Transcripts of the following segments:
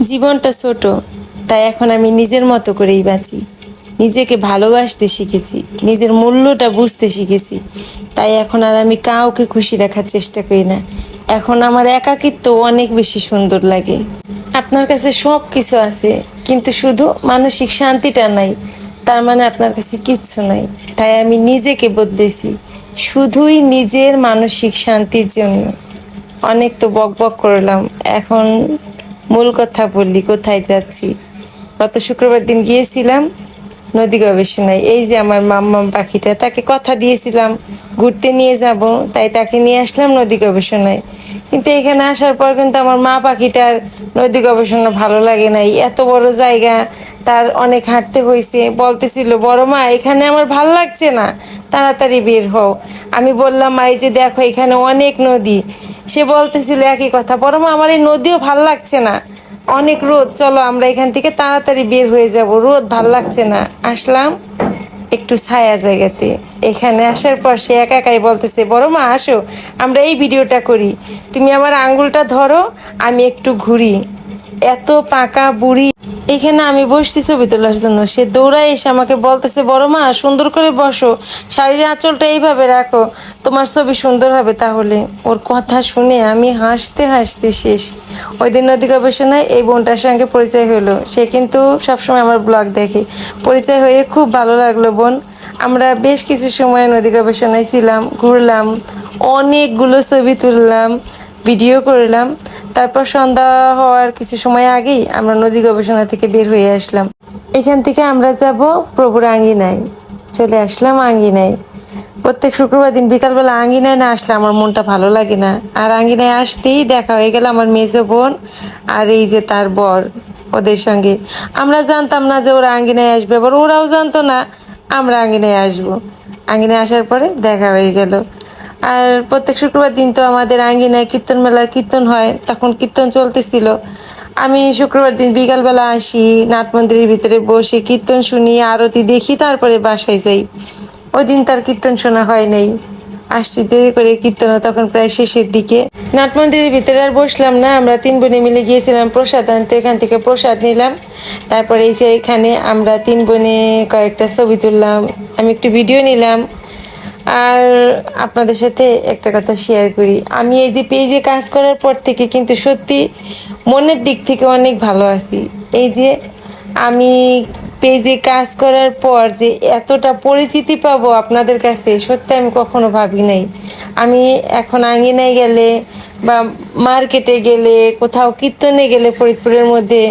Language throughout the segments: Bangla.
জীবনটা ছোট, তাই এখন আমি নিজের মতো করেই বাঁচি। নিজেকে ভালোবাসতে শিখেছি, নিজের মূল্যটা বুঝতে শিখেছি। তাই এখন আর আমি কাউকে খুশি রাখার চেষ্টা করি না। এখন আমার একাকিত্ব অনেক বেশি সুন্দর লাগে। আপনার কাছে সব কিছু আছে, কিন্তু শুধু মানসিক শান্তিটা নাই, তার মানে আপনার কাছে কিচ্ছু নাই। তাই আমি নিজেকে বদলেছি, শুধুই নিজের মানসিক শান্তির জন্য। অনেক তো বক বক করলাম, এখন মূল কথা বললি, কোথায় যাচ্ছি। গত শুক্রবার দিন গিয়েছিলাম নদী গবেষণায়। এই যে আমার মাম্মাম পাখিটা, তাকে কথা দিয়েছিলাম ঘুরতে নিয়ে যাব, তাই তাকে নিয়ে আসলাম নদী গবেষণায়। কিন্তু এখানে আসার পর কিন্তু আমার মা পাখিটার নদী গবেষণা ভালো লাগে নাই। এত বড় জায়গা, তার অনেক হাঁটতে হয়েছে। বলতেছিল, বড় মা এখানে আমার ভাল লাগছে না, তাড়াতাড়ি বের হও। আমি বললাম, মা এই যে দেখো এখানে অনেক নদী। সে বলতেছিল একই কথা, বড় মা আমার এই নদীও ভাল লাগছে না, অনেক রোদ, চলো আমরা এখান থেকে তাড়াতাড়ি বের হয়ে যাব, রোদ ভাল লাগছে না। আসলাম একটু ছায়া জায়গাতে। এখানে আসার পর সে একা একাই বলতেছে, বড় মা আসো আমরা এই ভিডিওটা করি, তুমি আমার আঙ্গুলটা ধরো, আমি একটু ঘুরি। এত পাকা বুড়ি, এখানে আমি বসছি ছবি তোলার জন্য, সে দৌড়ায় এসে আমাকে বলতেছে, বড় মা সুন্দর করে বসো, শাড়ির আঁচলটা এইভাবে রাখো, তোমার ছবি সুন্দর হবে তাহলে। ওর কথা শুনে আমি হাসতে হাসতে শেষ। ওই দিন নদী গবেষণায় এই বোনটার সঙ্গে পরিচয় হলো। সে কিন্তু সবসময় আমার ব্লগ দেখে। পরিচয় হয়ে খুব ভালো লাগলো বোন। আমরা বেশ কিছু সময় নদী গবেষণায় ছিলাম, ঘুরলাম, অনেকগুলো ছবি তুললাম, ভিডিও করলাম। তারপর সন্ধ্যা হওয়ার কিছু সময় আগেই আমরা নদী গবেষণা থেকে বের হয়ে আসলাম। এখান থেকে আমরা যাব প্রভুর আঙ্গিনায়। চলে আসলাম আঙ্গিনায়। প্রত্যেক শুক্রবার দিন বিকালবেলা আঙ্গিনায় না আসলে আমার মনটা ভালো লাগে না। আর আঙ্গিনায় আসতেই দেখা হয়ে গেল আমার মেজো বোন আর এই যে তার বর, ওদের সঙ্গে। আমরা জানতাম না যে ওরা আঙ্গিনায় আসবে, আবার ওরাও জানতো না আমরা আঙ্গিনায় আসবো। আঙ্গিনায় আসার পরে দেখা হয়ে গেল। আর প্রত্যেক শুক্রবার দিন তো আমাদের আঙ্গিনায় কীর্তন মেলার কীর্তন হয়, তখন কীর্তন চলতেছিল। আমি শুক্রবার দিন বিকালবেলা আসি, নাট মন্দিরের ভিতরে বসে কীর্তন শুনি, আরতি দেখি, তারপরে বাসায় যাই। ওই দিন তার কীর্তন শোনা হয় নাই, আসছি দেরি করে কীর্তন, তখন প্রায় শেষের দিকে। নাট মন্দিরের ভিতরে আর বসলাম না, আমরা তিন বোনে মিলে গিয়েছিলাম প্রসাদ আনতে, এখান থেকে প্রসাদ নিলাম। তারপরে এই যে এখানে আমরা তিন বোনে কয়েকটা ছবি তুললাম, আমি একটু ভিডিও নিলাম। আর আপনাদের সাথে একটা কথা শেয়ার করি, আমি এই যে পেজে কাজ করার পর থেকে কিন্তু সত্যি মনের দিক থেকে অনেক ভালো আছি। এই যে আমি পেজে কাজ করার পর যে এতটা পরিচিতি পাবো আপনাদের কাছে, সত্যি আমি কখনো ভাবি নাই। আমি এখন আঙ্গিনায় গেলে বা মার্কেটে গেলে, কোথাও কীর্তনে গেলে ফরিদপুরের মধ্যে,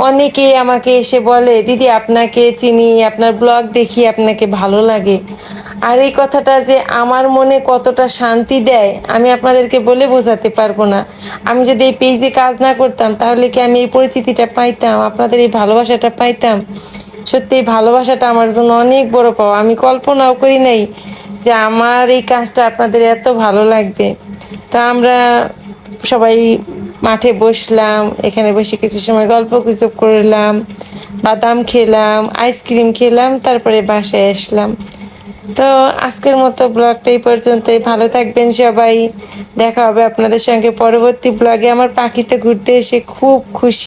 অনেকেই আমাকে এসে বলে, দিদি আপনাকে চিনি, আপনার ব্লগ দেখি, আপনাকে ভালো লাগে। আর এই কথাটা যে আমার মনে কতটা শান্তি দেয় আমি আপনাদেরকে বলে বোঝাতে পারবো না। আমি যদি এই পেজে কাজ না করতাম তাহলে কি আমি এই পরিচিতিটা পাইতাম, আপনাদের এই ভালোবাসাটা পাইতাম? সত্যি এই ভালোবাসাটা আমার জন্য অনেক বড় পাওয়া। আমি কল্পনাও করি নাই যে আমার এই কাজটা আপনাদের এত ভালো লাগবে। তো আমরা সবাই মাঠে বসলাম, এখানে বসে কিছু সময় গল্প গুজব করলাম, বাদাম খেলাম, আইসক্রিম খেলাম, তারপরে বাসায় আসলাম। তো আজকের মতো ব্লগটা এই পর্যন্তই। ভালো থাকবেন সবাই, দেখা হবে আপনাদের সঙ্গে পরবর্তী ব্লগে। আমার পাখিতে ঘুরতে এসে খুব খুশি।